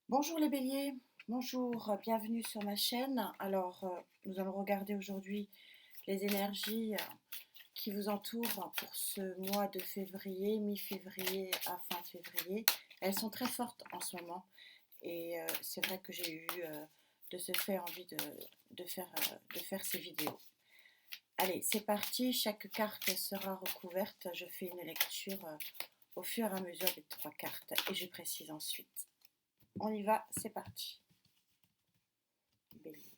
Bonjour les béliers, bonjour, bienvenue sur ma chaîne. Alors, nous allons regarder aujourd'hui les énergies qui vous entourent pour ce mois de février, mi-février à fin février. Elles sont très fortes en ce moment et c'est vrai que j'ai eu de ce fait envie de faire ces vidéos. Allez, c'est parti, chaque carte sera recouverte. Je fais une lecture au fur et à mesure des trois cartes et je précise ensuite. On y va, c'est parti. Bélier.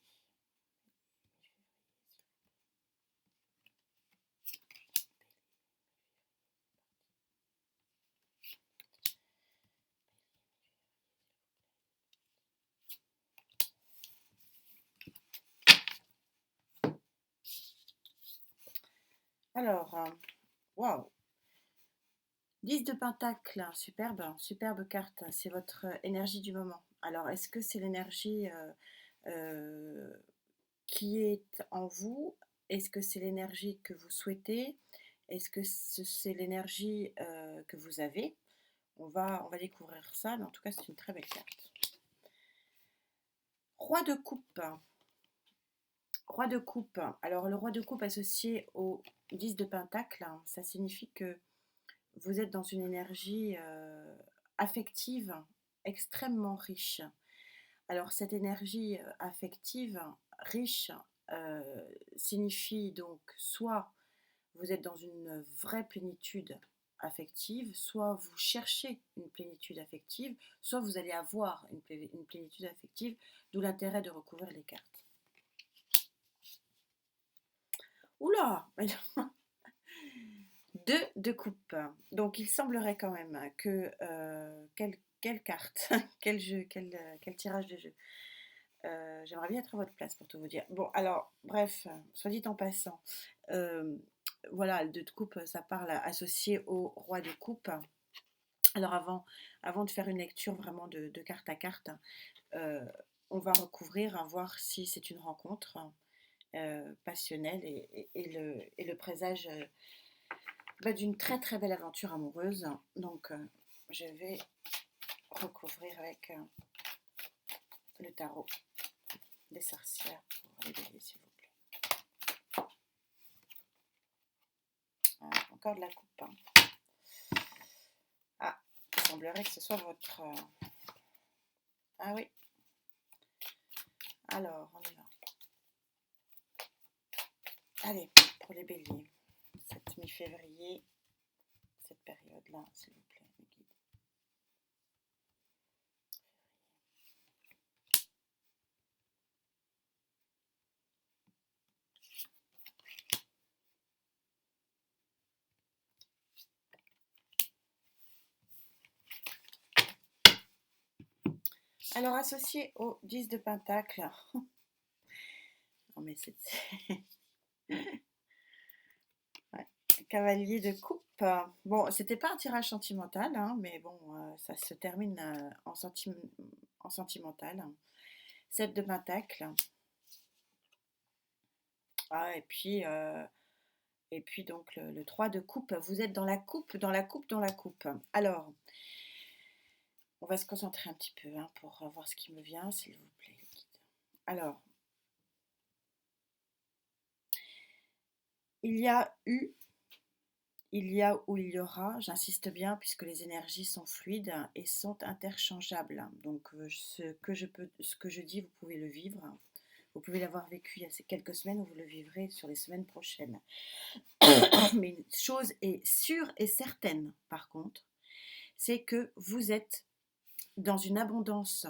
Alors, waouh, 10 de Pentacle, superbe carte, c'est votre énergie du moment. Alors, est-ce que c'est l'énergie euh, qui est en vous? Est-ce que c'est l'énergie que vous souhaitez? Est-ce que c'est l'énergie que vous avez? On va découvrir ça, mais en tout cas, c'est une très belle carte. Roi de coupe. Roi de coupe. Alors, le roi de coupe associé au 10 de Pentacle, ça signifie que vous êtes dans une énergie affective extrêmement riche. Alors cette énergie affective riche euh, signifie donc soit vous êtes dans une vraie plénitude affective, soit vous cherchez une plénitude affective, soit vous allez avoir une plénitude affective, d'où l'intérêt de recouvrir les cartes. Oula, deux de coupe. Donc il semblerait quand même que quelle carte, quel tirage de jeu. J'aimerais bien être à votre place pour tout vous dire. Bon, alors, bref, soit dit en passant, euh, voilà, le 2 de coupe, ça parle associé au roi de coupe. Alors avant de faire une lecture vraiment de carte à carte, euh, on va recouvrir, voir si c'est une rencontre passionnelle et le présage d'une très très belle aventure amoureuse. Donc, je vais recouvrir avec le tarot des sorcières pour les béliers, s'il vous plaît. Encore de la coupe. Ah, il semblerait que ce soit votre... Ah oui. Alors, on y va. Allez, pour les béliers. Cette mi-février, cette période-là, s'il vous plaît, mes guides. Alors, associé au 10 de Pentacle. Non, mais c'est... Ouais. Cavalier de coupe. Bon, c'était pas un tirage sentimental, hein, mais bon, ça se termine en sentimental. 7 de Pentacle. Ah, et puis donc le 3 de coupe. Vous êtes dans la coupe, dans la coupe, dans la coupe. Alors, on va se concentrer un petit peu pour voir ce qui me vient, s'il vous plaît, les guides. Alors, il y a eu, il y a ou il y aura, j'insiste bien puisque les énergies sont fluides et sont interchangeables. Donc ce que je dis, vous pouvez le vivre. Vous pouvez l'avoir vécu il y a ces quelques semaines ou vous le vivrez sur les semaines prochaines. Mais une chose est sûre et certaine, par contre, c'est que vous êtes dans une abondance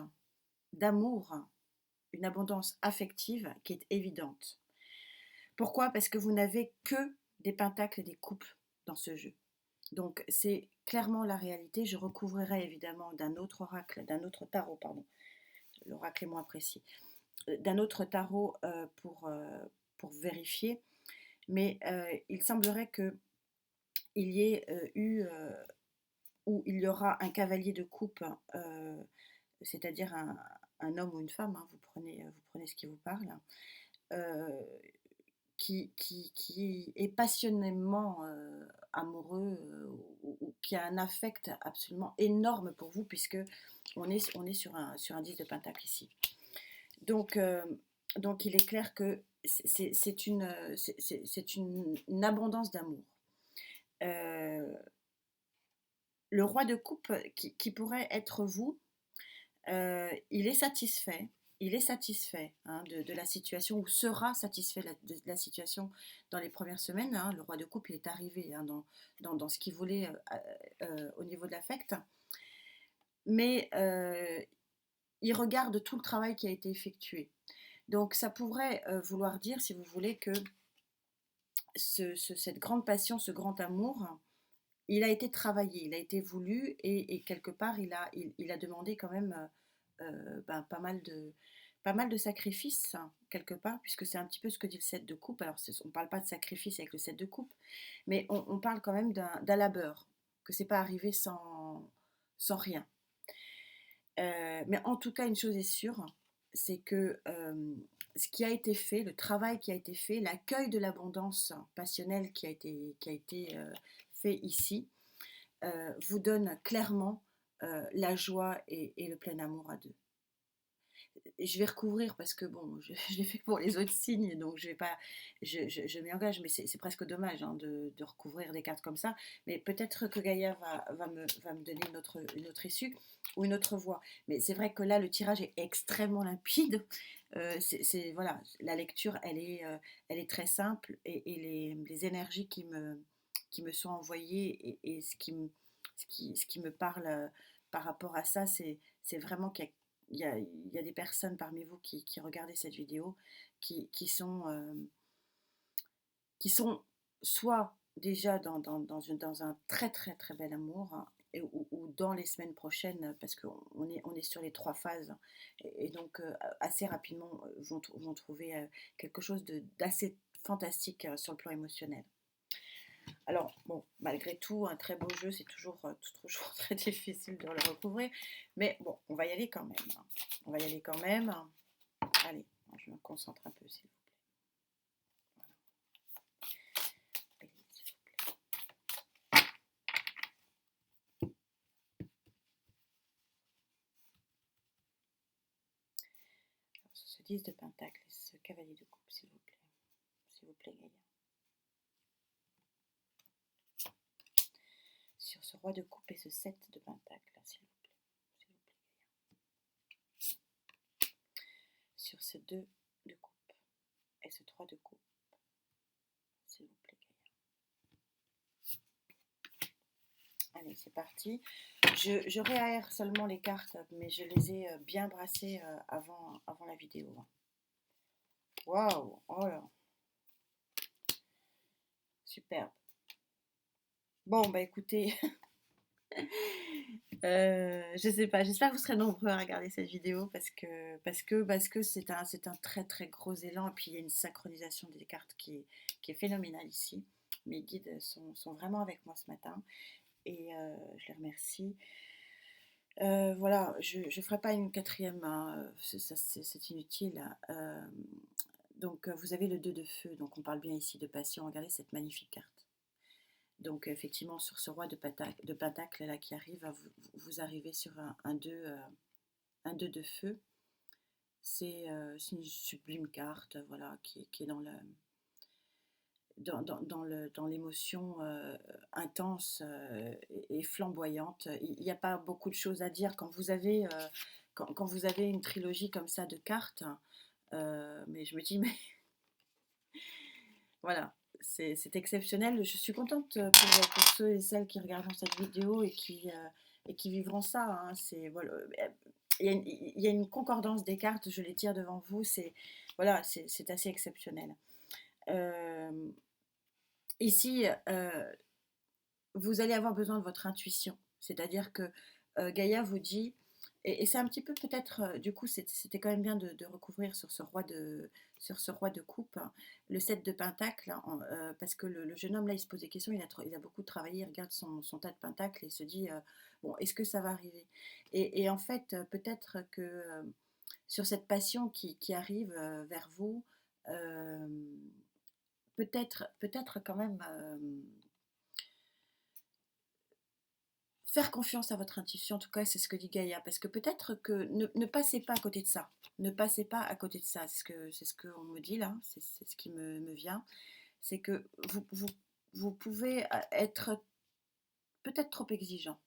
d'amour, une abondance affective qui est évidente. Pourquoi? Parce que vous n'avez que des pentacles et des coupes dans ce jeu. Donc c'est clairement la réalité. Je recouvrirai évidemment d'un autre oracle, d'un autre tarot, pardon. L'oracle est moins précis. D'un autre tarot pour vérifier. Mais il semblerait qu'il y ait eu ou il y aura un cavalier de coupe, c'est-à-dire un homme ou une femme, vous prenez ce qui vous parle, euh, qui est passionnément amoureux ou qui a un affect absolument énorme pour vous, puisque on est sur un 10 de pentacle ici. Donc, donc il est clair que c'est une abondance d'amour. Le roi de coupe qui pourrait être vous, il est satisfait. Il est satisfait hein, de la situation, ou sera satisfait de la situation dans les premières semaines. Hein. Le roi de coupe, il est arrivé hein, dans ce qu'il voulait au niveau de l'affect. Mais il regarde tout le travail qui a été effectué. Donc ça pourrait vouloir dire, si vous voulez, que cette grande passion, ce grand amour, il a été travaillé, il a été voulu, et quelque part, il a demandé quand même ben, pas mal de sacrifices, hein, quelque part, puisque c'est un petit peu ce que dit le 7 de coupe. Alors, on ne parle pas de sacrifice avec le 7 de coupe, mais on parle quand même d'un labeur, que c'est pas arrivé sans rien. Mais en tout cas, une chose est sûre, c'est que ce qui a été fait, le travail qui a été fait, l'accueil de l'abondance passionnelle qui a été fait ici, vous donne clairement la joie et le plein amour à deux. Je vais recouvrir parce que bon, je l'ai fait pour les autres signes, donc je vais pas, je m'y engage, mais c'est presque dommage hein, de recouvrir des cartes comme ça. Mais peut-être que Gaïa va me donner une autre issue ou une autre voie. Mais c'est vrai que là, le tirage est extrêmement limpide. Voilà, la lecture, elle est très simple, et les énergies qui me sont envoyées, et ce qui me parle par rapport à ça, c'est vraiment qu'il y a il y a des personnes parmi vous qui regardaient cette vidéo qui qui sont soit déjà dans un très très très bel amour hein, ou dans les semaines prochaines, parce on est sur les trois phases, et donc assez rapidement vont trouver quelque chose d'assez fantastique sur le plan émotionnel. Alors, bon, malgré tout, un très beau jeu, c'est toujours très difficile de le recouvrir. Mais bon, on va y aller quand même. Hein. On va y aller quand même. Allez, je me concentre un peu, s'il vous plaît. Voilà. Allez, s'il vous plaît. Alors, sur ce 10 de pentacle, ce cavalier de coupe, s'il vous plaît. S'il vous plaît, Gaïa. Sur ce roi de coupe et ce 7 de pentacle, s'il vous plaît. S'il vous plaît, Gaïa. Sur ce 2 de coupe et ce 3 de coupe, s'il vous plaît, Gaïa. Allez, c'est parti. Je réaère seulement les cartes, mais je les ai bien brassées avant la vidéo. Waouh, oh là, superbe. Bon, bah écoutez, je sais pas, j'espère que vous serez nombreux à regarder cette vidéo parce que c'est un très très gros élan, et puis il y a une synchronisation des cartes qui est phénoménale ici. Mes guides sont vraiment avec moi ce matin, et je les remercie. Voilà, je ne ferai pas une quatrième, hein, c'est inutile. Donc vous avez le 2 de feu, donc on parle bien ici de passion. Regardez cette magnifique carte. Donc effectivement, sur ce roi de pentacle là qui arrive, vous arrivez sur un 2, un 2 de feu. C'est une sublime carte, voilà, qui est dans l'émotion intense et flamboyante. Il n'y a pas beaucoup de choses à dire quand vous avez, quand vous avez une trilogie comme ça de cartes. Mais je me dis, mais voilà, c'est exceptionnel. Je suis contente pour ceux et celles qui regarderont cette vidéo et qui vivront ça. Hein. Voilà, il y a une concordance des cartes, je les tire devant vous. Voilà, c'est assez exceptionnel. Euh, Ici, vous allez avoir besoin de votre intuition. C'est-à-dire que Gaïa vous dit, et c'est un petit peu peut-être, du coup, c'était quand même bien de recouvrir sur ce roi de coupe, hein, le 7 de pentacle, hein, parce que le jeune homme, là, il se pose des questions, il a beaucoup travaillé, il regarde son tas de pentacles et se dit, bon, est-ce que ça va arriver et en fait, peut-être que sur cette passion qui arrive vers vous, euh, peut-être quand même faire confiance à votre intuition, en tout cas, c'est ce que dit Gaïa, parce que peut-être que ne passez pas à côté de ça. Ne passez pas à côté de ça. C'est ce qu'on me dit là, c'est ce qui me vient. C'est que vous pouvez être peut-être trop exigeant.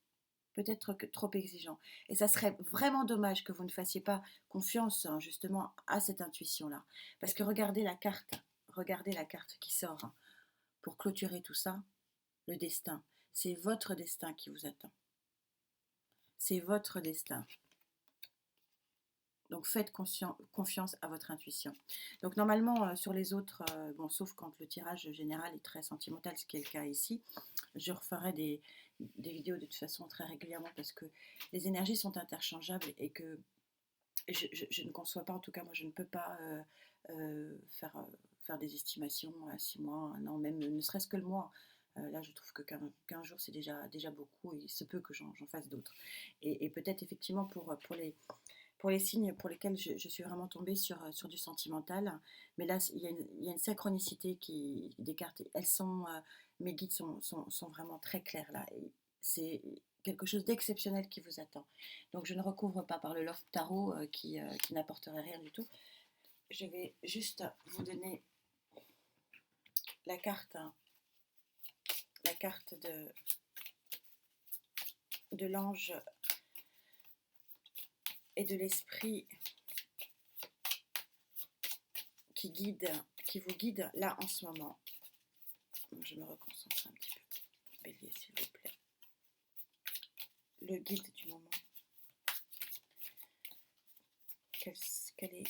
Peut-être que trop exigeant. Et ça serait vraiment dommage que vous ne fassiez pas confiance hein, justement à cette intuition-là. Parce que regardez la carte qui sort hein, pour clôturer tout ça, le destin. C'est votre destin qui vous attend. C'est votre destin. Donc faites confiance à votre intuition. Donc normalement sur les autres, bon, sauf quand le tirage général est très sentimental, ce qui est le cas ici, je referai des vidéos de toute façon très régulièrement parce que les énergies sont interchangeables et que je ne conçois pas, en tout cas moi je ne peux pas faire des estimations à 6 mois, un an, même ne serait-ce que le mois. Là je trouve que 15 jours c'est déjà beaucoup et il se peut que j'en fasse d'autres. Et peut-être effectivement pour les signes pour lesquels je suis vraiment tombée sur du sentimental. Mais là, il y a une synchronicité des cartes. Mes guides sont vraiment très clairs là. Et c'est quelque chose d'exceptionnel qui vous attend. Donc je ne recouvre pas par le Love Tarot qui n'apporterait rien du tout. Je vais juste vous donner la carte, la carte de l'ange et de l'esprit qui vous guide là en ce moment. Je me reconcentre un petit peu. Bélier, s'il vous plaît. Le guide du moment. Quel est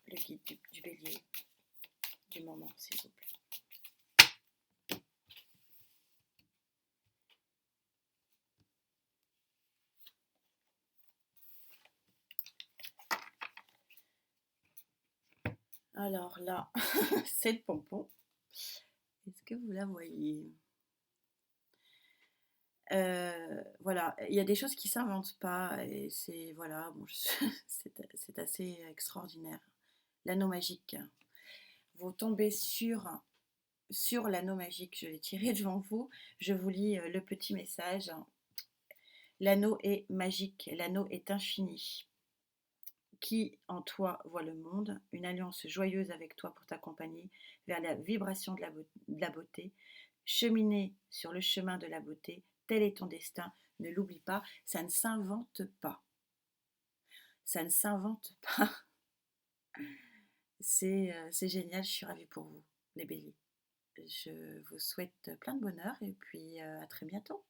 le guide du bélier du moment, s'il vous plaît? Alors là, c'est le pompon. Est-ce que vous la voyez? Voilà, il y a des choses qui s'inventent pas et c'est voilà, bon, c'est assez extraordinaire. L'anneau magique. Vous tombez sur l'anneau magique, je l'ai tiré devant vous. Je vous lis le petit message. L'anneau est magique, l'anneau est infini. Qui en toi voit le monde, une alliance joyeuse avec toi pour t'accompagner vers la vibration de la beauté, cheminer sur le chemin de la beauté, tel est ton destin, ne l'oublie pas, ça ne s'invente pas. Ça ne s'invente pas. C'est génial, je suis ravie pour vous, les béliers. Je vous souhaite plein de bonheur et puis à très bientôt.